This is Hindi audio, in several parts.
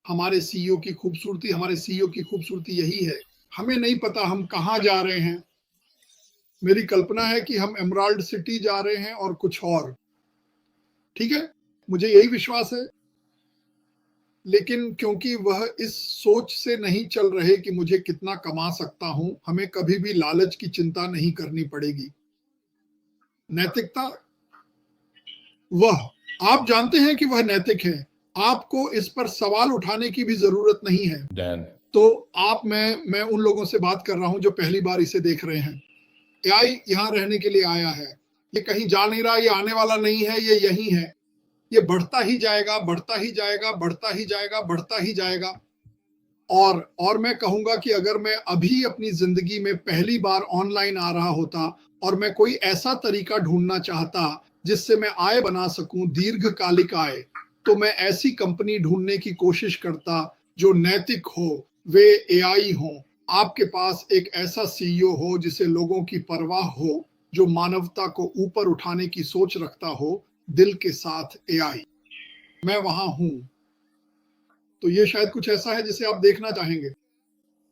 हमारे सीईओ की खूबसूरती, हमारे सीईओ की खूबसूरती यही है। हमें नहीं पता हम कहाँ जा रहे हैं। मेरी कल्पना है कि हम एमराल्ड सिटी जा रहे हैं और कुछ और। ठीक है? मुझे यही विश्वास है। लेकिन क्योंकि वह इस सोच से नहीं चल रहे कि मुझे कितना कमा सकता हूं, हमें कभी भी लालच की चिंता नहीं करनी पड़ेगी। नैतिकता, वह आप जानते हैं कि वह नैतिक है। आपको इस पर सवाल उठाने की भी जरूरत नहीं है। डैन, तो मैं उन लोगों से बात कर रहा हूं जो पहली बार इसे देख रहे हैं। एआई यहां रहने के लिए आया है। ये कहीं जा नहीं रहा, ये आने वाला नहीं है, ये यही है। ये बढ़ता ही जाएगा, बढ़ता ही जाएगा, बढ़ता ही जाएगा, बढ़ता ही जाएगा। और मैं कहूंगा कि अगर मैं अभी अपनी जिंदगी में पहली बार ऑनलाइन आ रहा होता और मैं कोई ऐसा तरीका ढूंढना चाहता जिससे मैं आय बना सकूं, दीर्घकालिक आय, तो मैं ऐसी कंपनी ढूंढने की कोशिश करता जो नैतिक हो, वे एआई हो। आपके पास एक ऐसा सीईओ हो जिसे लोगों की परवाह हो, जो मानवता को ऊपर उठाने की सोच रखता हो, दिल के साथ एआई। मैं वहां हूं। तो ये शायद कुछ ऐसा है जिसे आप देखना चाहेंगे।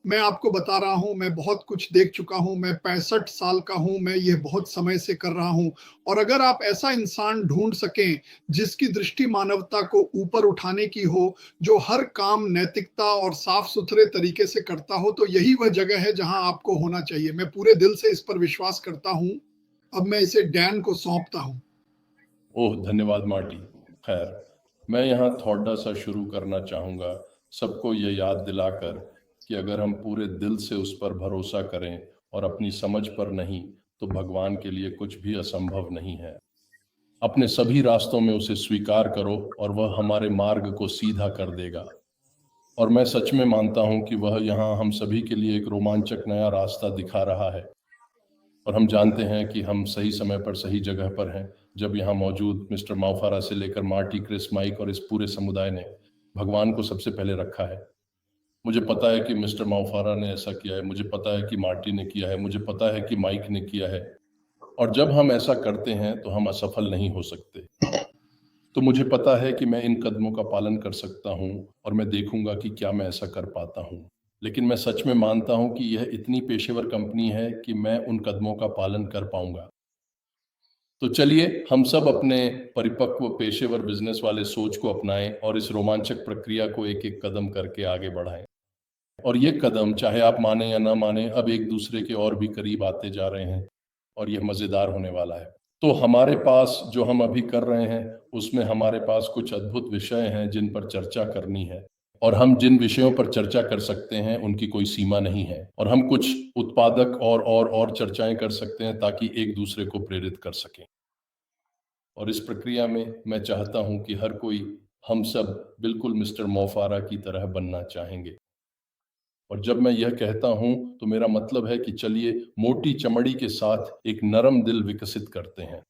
मैं आपको बता रहा हूं, मैं बहुत कुछ देख चुका हूं। मैं 65 साल का हूं। मैं ये बहुत समय से कर रहा हूं। और अगर आप ऐसा इंसान ढूंढ सकें जिसकी दृष्टि मानवता को ऊपर उठाने की हो, जो हर काम नैतिकता और साफ सुथरे तरीके से करता हो, तो यही वह जगह है जहां आपको होना चाहिए। मैं पूरे दिल से इस पर विश्वास करता हूं। अब मैं इसे डैन को सौंपता हूं। ओह धन्यवाद मार्टी। खैर, मैं यहाँ थोड़ा सा शुरू करना चाहूँगा, सबको ये याद दिलाकर कि अगर हम पूरे दिल से उस पर भरोसा करें और अपनी समझ पर नहीं, तो भगवान के लिए कुछ भी असंभव नहीं है। अपने सभी रास्तों में उसे स्वीकार करो और वह हमारे मार्ग को सीधा कर देगा। और मैं सच में मानता हूँ कि वह यहाँ हम सभी के लिए एक रोमांचक नया रास्ता दिखा रहा है। और हम जानते हैं कि हम सही समय पर सही जगह पर हैं, जब यहाँ मौजूद मिस्टर माउफारा से लेकर मार्टी, क्रिस, माइक और इस पूरे समुदाय ने भगवान को सबसे पहले रखा है। मुझे पता है कि मिस्टर माउफारा ने ऐसा किया है, मुझे पता है कि मार्टी ने किया है, मुझे पता है कि माइक ने किया है। और जब हम ऐसा करते हैं तो हम असफल नहीं हो सकते। तो मुझे पता है कि मैं इन कदमों का पालन कर सकता हूँ और मैं देखूंगा कि क्या मैं ऐसा कर पाता हूँ। लेकिन मैं सच में मानता हूँ कि यह इतनी पेशेवर कंपनी है कि मैं उन कदमों का पालन कर पाऊंगा। तो चलिए हम सब अपने परिपक्व पेशेवर बिजनेस वाले सोच को अपनाएं और इस रोमांचक प्रक्रिया को एक एक कदम करके आगे बढ़ाएं। और ये कदम, चाहे आप माने या ना माने, अब एक दूसरे के और भी करीब आते जा रहे हैं और यह मज़ेदार होने वाला है। तो हमारे पास जो हम अभी कर रहे हैं, उसमें हमारे पास कुछ अद्भुत विषय हैं जिन पर चर्चा करनी है। और हम जिन विषयों पर चर्चा कर सकते हैं उनकी कोई सीमा नहीं है। और हम कुछ उत्पादक और चर्चाएं कर सकते हैं ताकि एक दूसरे को प्रेरित कर सकें। और इस प्रक्रिया में मैं चाहता हूं कि हर कोई, हम सब बिल्कुल मिस्टर मोफारा की तरह बनना चाहेंगे। और जब मैं यह कहता हूं तो मेरा मतलब है कि चलिए मोटी चमड़ी के साथ एक नरम दिल विकसित करते हैं।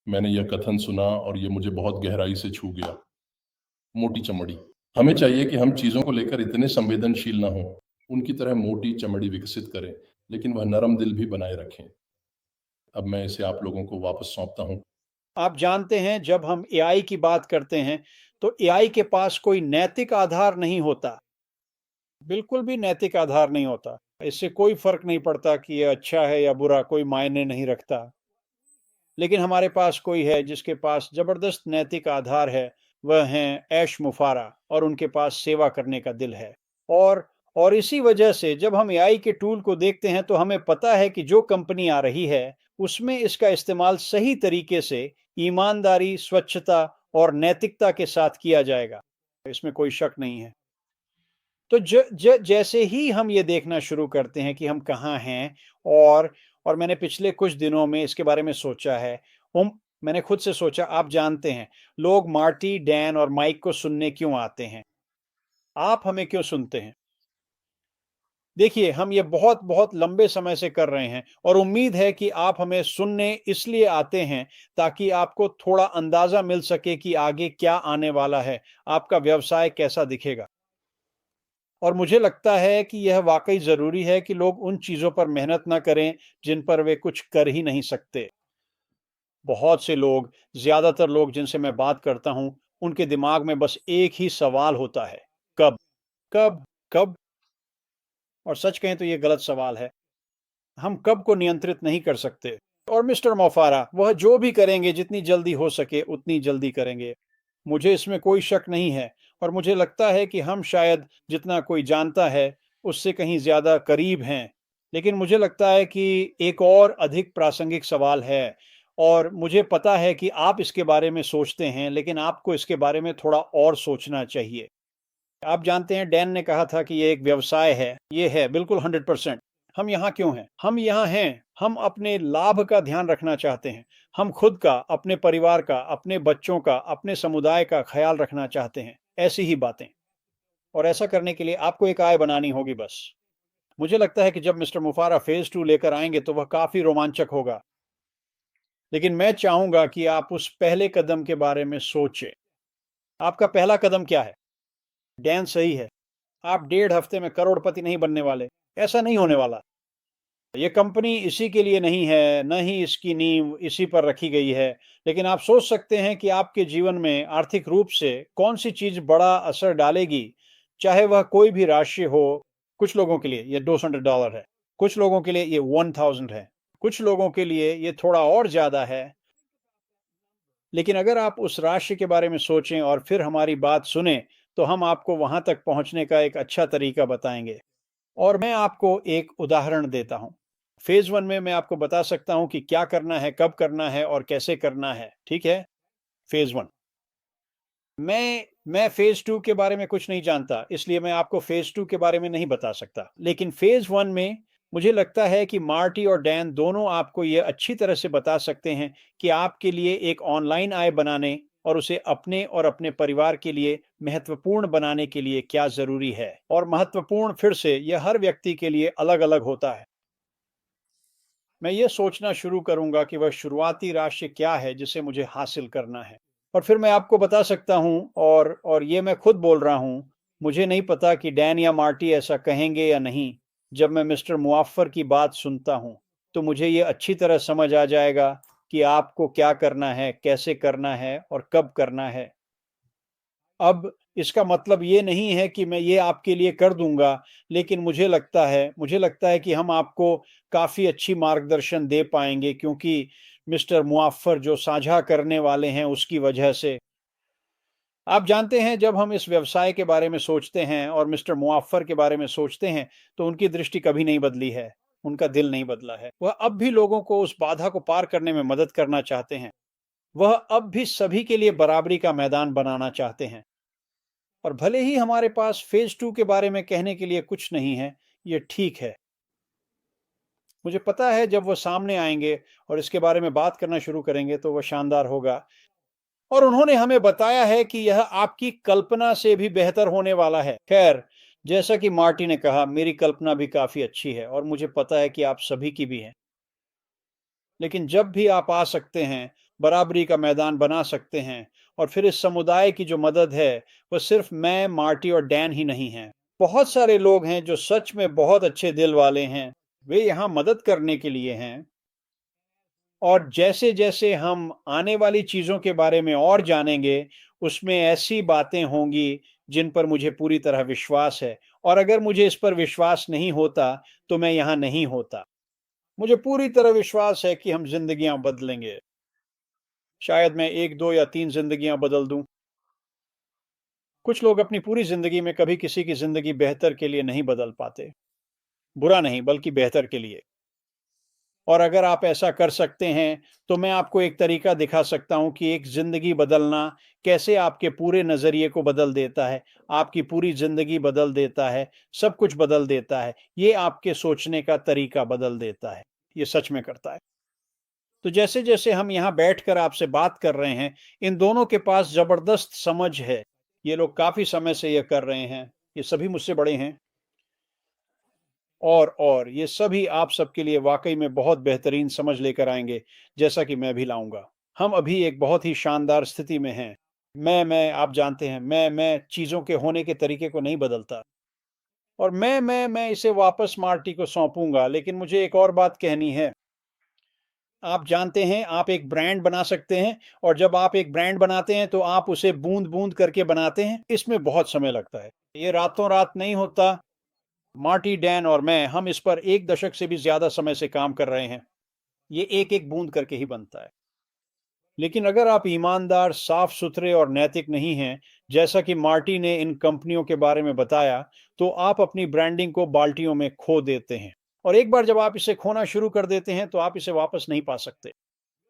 मैंने यह कथन सुना और यह मुझे बहुत गहराई से छू गया। मोटी चमड़ी, हमें चाहिए कि हम चीज़ों को लेकर इतने संवेदनशील ना हों, उनकी तरह मोटी चमड़ी विकसित करें, लेकिन वह नरम दिल भी बनाए रखें। अब मैं इसे आप लोगों को वापस सौंपता हूँ। आप जानते हैं, जब हम एआई की बात करते हैं तो एआई के पास कोई नैतिक आधार नहीं होता। बिल्कुल भी नैतिक आधार नहीं होता। इससे कोई फर्क नहीं पड़ता कि ये अच्छा है या बुरा, कोई मायने नहीं रखता। लेकिन हमारे पास कोई है जिसके पास जबरदस्त नैतिक आधार है। वह हैं ऐश मुफारा, और उनके पास सेवा करने का दिल है। और और इसी वजह से जब हम एआई के टूल को देखते हैं तो हमें पता है कि जो कंपनी आ रही है उसमें इसका इस्तेमाल सही तरीके से, ईमानदारी, स्वच्छता और नैतिकता के साथ किया जाएगा। इसमें कोई शक नहीं है। तो जैसे ही हम ये देखना शुरू करते हैं कि हम कहाँ हैं, और मैंने पिछले कुछ दिनों में इसके बारे में सोचा है। हम मैंने खुद से सोचा, आप जानते हैं लोग मार्टी, डैन और माइक को सुनने क्यों आते हैं? आप हमें क्यों सुनते हैं? देखिए, हम ये बहुत बहुत लंबे समय से कर रहे हैं और उम्मीद है कि आप हमें सुनने इसलिए आते हैं ताकि आपको थोड़ा अंदाजा मिल सके कि आगे क्या आने वाला है, आपका व्यवसाय कैसा दिखेगा। और मुझे लगता है कि यह वाकई ज़रूरी है कि लोग उन चीज़ों पर मेहनत ना करें जिन पर वे कुछ कर ही नहीं सकते। बहुत से लोग, ज़्यादातर लोग जिनसे मैं बात करता हूँ, उनके दिमाग में बस एक ही सवाल होता है, कब कब कब। और सच कहें तो ये गलत सवाल है। हम कब को नियंत्रित नहीं कर सकते। और मिस्टर मोफारा वह जो भी करेंगे जितनी जल्दी हो सके उतनी जल्दी करेंगे, मुझे इसमें कोई शक नहीं है। और मुझे लगता है कि हम शायद जितना कोई जानता है उससे कहीं ज़्यादा करीब हैं। लेकिन मुझे लगता है कि एक और अधिक प्रासंगिक सवाल है, और मुझे पता है कि आप इसके बारे में सोचते हैं, लेकिन आपको इसके बारे में थोड़ा और सोचना चाहिए। आप जानते हैं डैन ने कहा था कि ये एक व्यवसाय है। ये है बिल्कुल 100%। हम यहाँ क्यों हैं? हम यहाँ हैं, हम अपने लाभ का ध्यान रखना चाहते हैं। हम खुद का, अपने परिवार का, अपने बच्चों का, अपने समुदाय का ख्याल रखना चाहते हैं। ऐसी ही बातें। और ऐसा करने के लिए आपको एक आय बनानी होगी बस। मुझे लगता है कि जब मिस्टर मुफारा फेज़ 2 लेकर आएँगे तो वह काफ़ी रोमांचक होगा। लेकिन मैं चाहूँगा कि आप उस पहले कदम के बारे में सोचें। आपका पहला कदम क्या है? डैन सही है। आप 1.5 हफ्ते में करोड़पति नहीं बनने वाले। ऐसा नहीं होने वाला। ये कंपनी इसी के लिए नहीं है, न ही इसकी नींव इसी पर रखी गई है। लेकिन आप सोच सकते हैं कि आपके जीवन में आर्थिक रूप से कौन-सी चीज़ बड़ा असर डालेगी, चाहे वह कोई भी राशि हो। कुछ लोगों के लिए ये $200 है, कुछ लोगों के लिए ये 1000 है, कुछ लोगों के लिए ये थोड़ा और ज़्यादा है। लेकिन अगर आप उस राशि के बारे में सोचें और फिर हमारी बात सुनें, तो हम आपको वहाँ तक पहुँचने का एक अच्छा तरीका बताएँगे। और मैं आपको एक उदाहरण देता हूँ। फ़ेज़ 1 में मैं आपको बता सकता हूँ कि क्या करना है, कब करना है और कैसे करना है, ठीक है? फ़ेज़ 1। मैं फ़ेज़ 2 के बारे में कुछ नहीं जानता, इसलिए मैं आपको फ़ेज़ 2 के बारे में नहीं बता सकता। लेकिन फ़ेज़ 1 में मुझे लगता है कि मार्टी और डैन दोनों आपको ये अच्छी तरह से बता सकते हैं कि आपके लिए एक ऑनलाइन आय बनाने और उसे अपने और अपने परिवार के लिए महत्वपूर्ण बनाने के लिए क्या ज़रूरी है। और महत्वपूर्ण फिर से यह हर व्यक्ति के लिए अलग-अलग होता है। मैं ये सोचना शुरू करूँगा कि वह शुरुआती राशि क्या है जिसे मुझे हासिल करना है। और फिर मैं आपको बता सकता हूँ, और ये मैं खुद बोल रहा हूँ, मुझे नहीं पता कि डैन या मार्टी ऐसा कहेंगे या नहीं। जब मैं मिस्टर मुआफ़्फ़र की बात सुनता हूँ, तो मुझे ये अच्छी तरह समझ आ जाएगा कि आपको क्या करना है, कैसे करना है और कब करना है। अब इसका मतलब ये नहीं है कि मैं ये आपके लिए कर दूँगा, लेकिन मुझे लगता है कि हम आपको काफ़ी अच्छी मार्गदर्शन दे पाएँगे, क्योंकि मिस्टर मुआफ़्फ़र जो साझा करने वाले हैं उसकी वजह से। आप जानते हैं जब हम इस व्यवसाय के बारे में सोचते हैं और मिस्टर मुआफ़्फ़र के बारे में सोचते हैं, तो उनकी दृष्टि कभी नहीं बदली है, उनका दिल नहीं बदला है। वह अब भी लोगों को उस बाधा को पार करने में मदद करना चाहते हैं। वह अब भी सभी के लिए बराबरी का मैदान बनाना चाहते हैं। और भले ही हमारे पास फ़ेज़ 2 के बारे में कहने के लिए कुछ नहीं है, ये ठीक है। मुझे पता है जब वो सामने आएँगे और इसके बारे में बात करना शुरू करेंगे तो वो शानदार होगा। और उन्होंने हमें बताया है कि यह आपकी कल्पना से भी बेहतर होने वाला है। ख़ैर, जैसा कि मार्टी ने कहा, मेरी कल्पना भी काफ़ी अच्छी है और मुझे पता है कि आप सभी की भी है। लेकिन जब भी आप आ सकते हैं, बराबरी का मैदान बना सकते हैं, और फिर इस समुदाय की जो मदद है, वो सिर्फ़ मैं, मार्टी और डैन ही नहीं हैं। बहुत सारे लोग हैं जो सच में बहुत अच्छे दिल वाले हैं। वे यहाँ मदद करने के लिए हैं। और जैसे-जैसे हम आने वाली चीज़ों के बारे में और जानेंगे, उसमें ऐसी बातें होंगी जिन पर मुझे पूरी तरह विश्वास है। और अगर मुझे इस पर विश्वास नहीं होता, तो मैं यहाँ नहीं होता। मुझे पूरी तरह विश्वास है कि हम ज़िंदगियाँ बदलेंगे। शायद मैं 1, 2 या 3 ज़िंदगियाँ बदल दूँ। कुछ लोग अपनी पूरी ज़िंदगी में कभी किसी की ज़िंदगी बेहतर के लिए नहीं बदल पाते। बुरा नहीं, बल्कि बेहतर के लिए। और अगर आप ऐसा कर सकते हैं, तो मैं आपको एक तरीका दिखा सकता हूँ कि एक ज़िंदगी बदलना कैसे आपके पूरे नज़रिए को बदल देता है, आपकी पूरी ज़िंदगी बदल देता है, सब कुछ बदल देता है। ये आपके सोचने का तरीका बदल देता है। ये सच में करता है। तो जैसे-जैसे हम यहाँ बैठकर आपसे बात कर रहे हैं, इन दोनों के पास ज़बरदस्त समझ है। ये लोग काफ़ी समय से ये कर रहे हैं। ये सभी मुझसे बड़े हैं। और ये सभी आप सबके लिए वाक़ई में बहुत बेहतरीन समझ लेकर आएँगे, जैसा कि मैं भी लाऊँगा। हम अभी एक बहुत ही शानदार स्थिति में हैं। आप जानते हैं, मैं चीज़ों के होने के तरीके को नहीं बदलता। और मैं इसे वापस मार्टी को सौंपूँगा, लेकिन मुझे एक और बात कहनी है। आप जानते हैं आप एक ब्रांड बना सकते हैं, और जब आप एक ब्रांड बनाते हैं तो आप उसे बूंद-बूंद करके बनाते हैं। इसमें बहुत समय लगता है। ये रातों-रात नहीं होता। मार्टी, डैन और मैं, हम इस पर 1 दशक से भी ज़्यादा समय से काम कर रहे हैं। ये एक-एक बूंद करके ही बनता है। लेकिन अगर आप ईमानदार, साफ-सुथरे और नैतिक नहीं हैं, जैसा कि मार्टी ने इन कंपनियों के बारे में बताया, तो आप अपनी ब्रांडिंग को बाल्टियों में खो देते हैं। और एक बार जब आप इसे खोना शुरू कर देते हैं, तो आप इसे वापस नहीं पा सकते।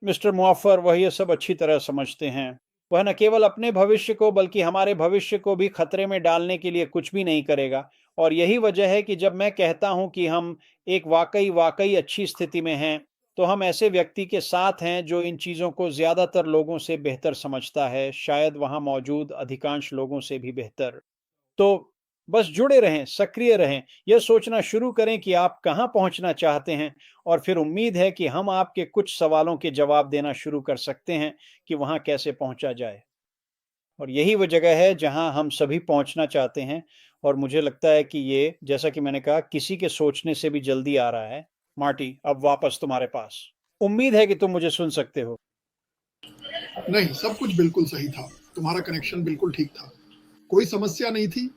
मिस्टर मुअफ्फर वह ये सब अच्छी तरह समझते हैं। वह न केवल अपने भविष्य को बल्कि हमारे भविष्य को भी खतरे में डालने के लिए कुछ भी नहीं करेगा। और यही वजह है कि जब मैं कहता हूं कि हम एक वाकई अच्छी स्थिति में हैं, तो हम ऐसे व्यक्ति के साथ हैं जो इन चीज़ों को ज़्यादातर लोगों से बेहतर समझता है, शायद वहाँ मौजूद अधिकांश लोगों से भी बेहतर। तो बस जुड़े रहें, सक्रिय रहें, यह सोचना शुरू करें कि आप कहाँ पहुँचना चाहते हैं, और फिर उम्मीद है कि हम आपके कुछ सवालों के जवाब देना शुरू कर सकते हैं कि वहाँ कैसे पहुँचा जाए। और यही वो जगह है जहाँ हम सभी पहुँचना चाहते हैं, और मुझे लगता है कि ये, जैसा कि मैंने कहा, किसी के सोचने से भी जल्दी आ रहा है। मार्टी, अब वापस तुम्हारे पास। उम्मीद है कि तुम मुझे सुन सकते हो। नहीं, सब कुछ बिल्कुल सही था। तुम्हारा कनेक्शन बिल्कुल ठीक था। कोई समस्या नहीं थी।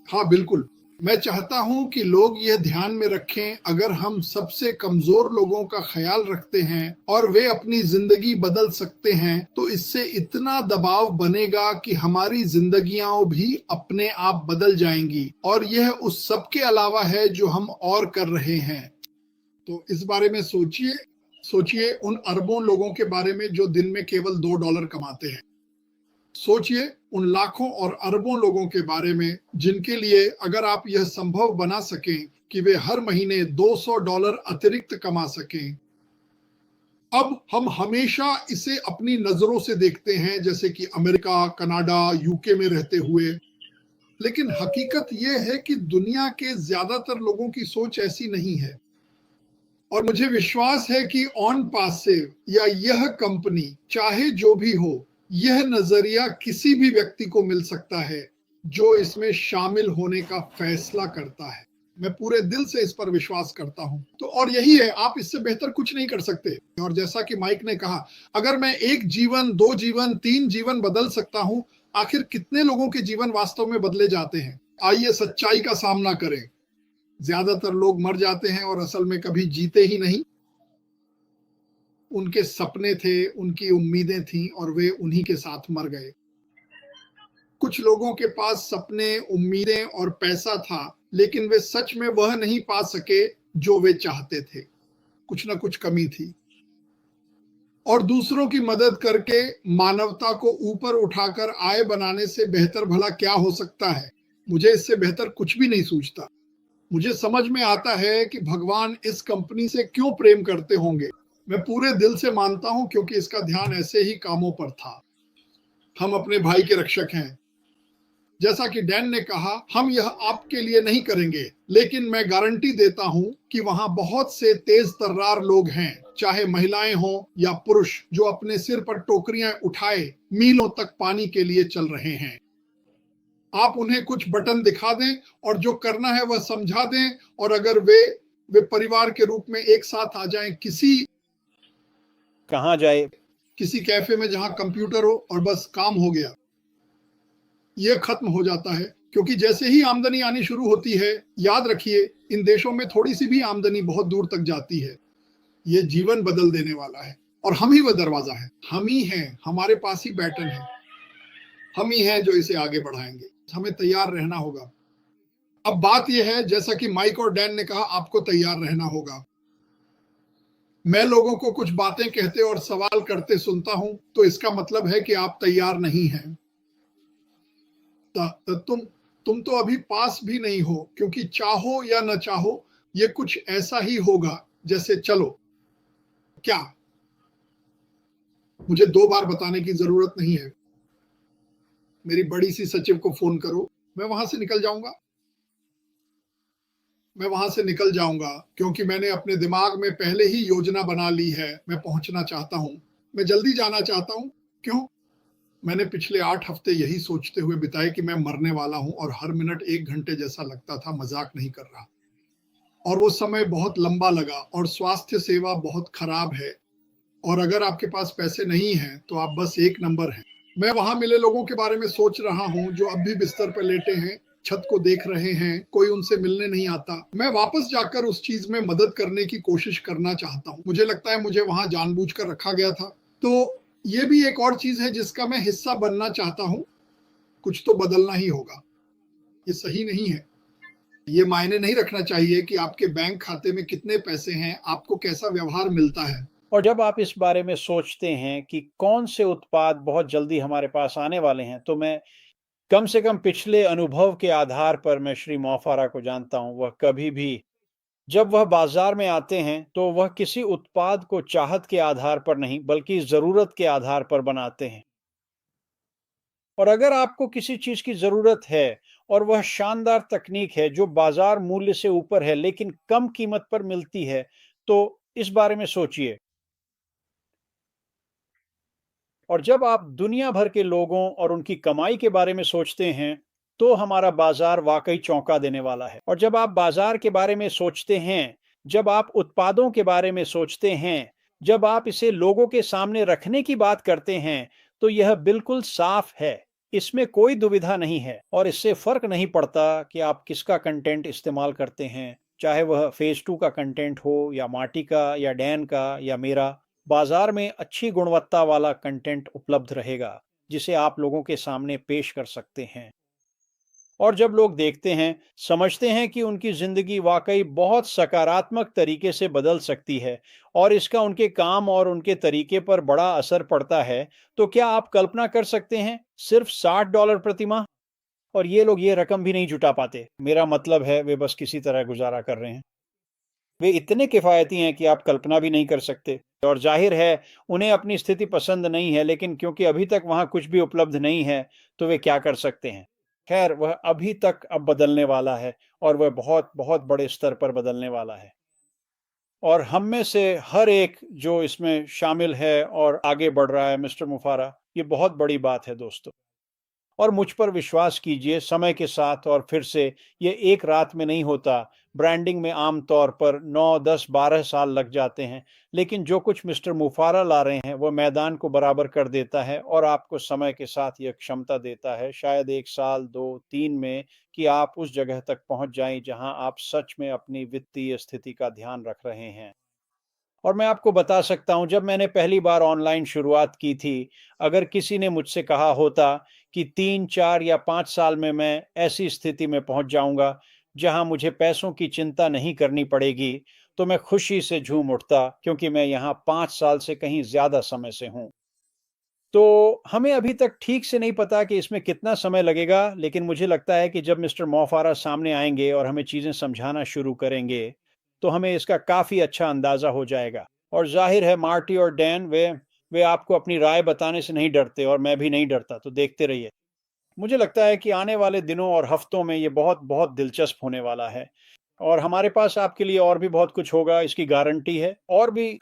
हाँ, बिल्कुल। मैं चाहता हूं कि लोग यह ध्यान में रखें, अगर हम सबसे कमजोर लोगों का ख्याल रखते हैं और वे अपनी जिंदगी बदल सकते हैं, तो इससे इतना दबाव बनेगा कि हमारी जिंदगियां भी अपने आप बदल जाएंगी, और यह उस सब के अलावा है जो हम और कर रहे हैं। तो इस बारे में सोचिए उन अरबों लोगों के बारे में जो दिन में केवल $2 कमाते हैं। सोचिए उन लाखों और अरबों लोगों के बारे में जिनके लिए अगर आप यह संभव बना सकें कि वे हर महीने $200 अतिरिक्त कमा सकें। अब हम हमेशा इसे अपनी नजरों से देखते हैं, जैसे कि अमेरिका, कनाडा, यूके में रहते हुए, लेकिन हकीकत यह है कि दुनिया के ज्यादातर लोगों की सोच ऐसी नहीं है। और मुझे विश्वास है कि ऑन पासिव या यह कंपनी, चाहे जो भी हो, यह नजरिया किसी भी व्यक्ति को मिल सकता है जो इसमें शामिल होने का फैसला करता है। मैं पूरे दिल से इस पर विश्वास करता हूं। तो और यही है, आप इससे बेहतर कुछ नहीं कर सकते। और जैसा कि माइक ने कहा, अगर मैं 1 जीवन, 2 जीवन, 3 जीवन बदल सकता हूं, आखिर कितने लोगों के जीवन वास्तव में बदले जाते हैं? आइए सच्चाई का सामना करें। ज्यादातर लोग मर जाते हैं और असल में कभी जीते ही नहीं। उनके सपने थे, उनकी उम्मीदें थीं, और वे उन्हीं के साथ मर गए। कुछ लोगों के पास सपने, उम्मीदें और पैसा था, लेकिन वे सच में वह नहीं पा सके जो वे चाहते थे। कुछ ना कुछ कमी थी। और दूसरों की मदद करके मानवता को ऊपर उठाकर आय बनाने से बेहतर भला क्या हो सकता है? मुझे इससे बेहतर कुछ भी नहीं सूझता। मुझे समझ में आता है कि भगवान इस कंपनी से क्यों प्रेम करते होंगे। मैं पूरे दिल से मानता हूं, क्योंकि इसका ध्यान ऐसे ही कामों पर था। हम अपने भाई के रक्षक हैं। जैसा कि डैन ने कहा, हम यह आपके लिए नहीं करेंगे, लेकिन मैं गारंटी देता हूं कि वहां बहुत से तेज तर्रार लोग हैं, चाहे महिलाएं हों या पुरुष, जो अपने सिर पर टोकरियां उठाए मीलों तक पानी के लिए चल रहे हैं। आप उन्हें कुछ बटन दिखा दें और जो करना है वह समझा दें, और अगर वे परिवार के रूप में एक साथ आ जाएं, कहाँ जाए? किसी कैफे में जहां कंप्यूटर हो, और बस काम हो गया। यह खत्म हो जाता है, क्योंकि जैसे ही आमदनी आनी शुरू होती है, याद रखिए, इन देशों में थोड़ी सी भी आमदनी बहुत दूर तक जाती है। यह जीवन बदल देने वाला है, और हम ही वह दरवाजा है। हम ही हैं, हमारे पास ही बैटन है। हम ही हैं जो इसे आगे बढ़ाएंगे। हमें तैयार रहना होगा। अब बात यह है, जैसा कि माइक और डैन ने कहा, आपको तैयार रहना होगा। मैं लोगों को कुछ बातें कहते और सवाल करते सुनता हूं, तो इसका मतलब है कि आप तैयार नहीं हैं। तुम तो अभी पास भी नहीं हो, क्योंकि चाहो या न चाहो, ये कुछ ऐसा ही होगा जैसे चलो। क्या? मुझे 2 बार बताने की जरूरत नहीं है। मेरी बड़ी सी सचिव को फोन करो, मैं वहां से निकल जाऊंगा, क्योंकि मैंने अपने दिमाग में पहले ही योजना बना ली है। मैं पहुंचना चाहता हूं, मैं जल्दी जाना चाहता हूं। क्यों? मैंने पिछले 8 हफ्ते यही सोचते हुए बिताए कि मैं मरने वाला हूं, और हर मिनट 1 घंटे जैसा लगता था। मजाक नहीं कर रहा। और वो समय बहुत लंबा लगा, और स्वास्थ्य सेवा बहुत खराब है। और अगर आपके पास पैसे नहीं हैं तो आप बस एक नंबर हैं। मैं वहां मिले लोगों के बारे में सोच रहा हूं जो अब भी बिस्तर पर लेटे हैं, छत को देख रहे हैं, कोई उनसे मिलने नहीं आता। मैं वापस जाकर उस चीज में मदद करने की कोशिश करना चाहता हूं। मुझे लगता है मुझे वहां जानबूझकर रखा गया था। तो ये भी एक और चीज है जिसका मैं हिस्सा बनना चाहता हूं। कुछ तो बदलना ही होगा। ये सही नहीं है। ये मायने नहीं रखना चाहिए कि आपके बैंक खाते में कितने पैसे हैं, आपको कैसा व्यवहार मिलता है। और जब आप इस बारे में सोचते हैं कि कौन से उत्पाद बहुत जल्दी हमारे पास आने वाले हैं, तो मैं कम से कम पिछले अनुभव के आधार पर मैं श्री मोफारा को जानता हूं। वह कभी भी जब वह बाजार में आते हैं तो वह किसी उत्पाद को चाहत के आधार पर नहीं बल्कि जरूरत के आधार पर बनाते हैं। और अगर आपको किसी चीज की जरूरत है और वह शानदार तकनीक है जो बाजार मूल्य से ऊपर है लेकिन कम कीमत पर मिलती है, तो इस बारे में सोचिए। और जब आप दुनिया भर के लोगों और उनकी कमाई के बारे में सोचते हैं, तो हमारा बाजार वाकई चौंका देने वाला है। और जब आप बाजार के बारे में सोचते हैं, जब आप उत्पादों के बारे में सोचते हैं, जब आप इसे लोगों के सामने रखने की बात करते हैं, तो यह बिल्कुल साफ है। इसमें कोई दुविधा नहीं है और इससे फर्क नहीं पड़ता कि आप किसका कंटेंट इस्तेमाल करते हैं, चाहे वह फेज 2 का कंटेंट हो या मार्टी का या डैन का या मेरा। बाजार में अच्छी गुणवत्ता वाला कंटेंट उपलब्ध रहेगा जिसे आप लोगों के सामने पेश कर सकते हैं। और जब लोग देखते हैं, समझते हैं कि उनकी जिंदगी वाकई बहुत सकारात्मक तरीके से बदल सकती है और इसका उनके काम और उनके तरीके पर बड़ा असर पड़ता है, तो क्या आप कल्पना कर सकते हैं, सिर्फ $60 प्रति माह? और ये लोग ये रकम भी नहीं जुटा पाते। मेरा मतलब है वे बस किसी तरह गुजारा कर रहे हैं। वे इतने किफ़ायती हैं कि आप कल्पना भी नहीं कर सकते। और ज़ाहिर है, उन्हें अपनी स्थिति पसंद नहीं है, लेकिन क्योंकि अभी तक वहाँ कुछ भी उपलब्ध नहीं है, तो वे क्या कर सकते हैं? खैर, वह अभी तक अब बदलने वाला है और वह बहुत-बहुत बड़े स्तर पर बदलने वाला है। और हम में से हर एक जो इसमें शामिल है और आगे बढ़ रहा है मिस्टर मुफारा, ये बहुत बड़ी बात है दोस्तों। और मुझ पर विश्वास कीजिए, समय के साथ और फिर से ये एक रात में नहीं होता। ब्रांडिंग में आम तौर पर 9, 10, 12 साल लग जाते हैं, लेकिन जो कुछ मिस्टर मुफारा ला रहे हैं वो मैदान को बराबर कर देता है और आपको समय के साथ यह क्षमता देता है, शायद 1 साल, 2, 3 में, कि आप उस जगह तक पहुंच जाएं जहां आप सच में अपनी वित्तीय स्थिति का ध्यान रख रहे हैं। और मैं आपको बता सकता हूँ, जब मैंने पहली बार ऑनलाइन शुरुआत की थी, अगर किसी ने मुझसे कहा होता कि 3, 4 या 5 साल में मैं ऐसी स्थिति में पहुँच जाऊँगा, जहाँ मुझे पैसों की चिंता नहीं करनी पड़ेगी, तो मैं खुशी से झूम उठता, क्योंकि मैं यहाँ 5 साल से कहीं ज़्यादा समय से हूँ। तो हमें अभी तक ठीक से नहीं पता कि इसमें कितना समय लगेगा, लेकिन मुझे लगता है कि जब मिस्टर मोफारा सामने आएँगे और हमें चीज़ें समझाना शुरू करेंगे, तो हमें इसका काफ़ी अच्छा अंदाज़ा हो जाएगा। और ज़ाहिर है, मार्टी और डैन वे आपको अपनी राय बताने से नहीं डरते और मैं भी नहीं डरता, तो देखते रहिए। मुझे लगता है कि आने वाले दिनों और हफ्तों में ये बहुत-बहुत दिलचस्प होने वाला है और हमारे पास आपके लिए और भी बहुत कुछ होगा, इसकी गारंटी है। और भी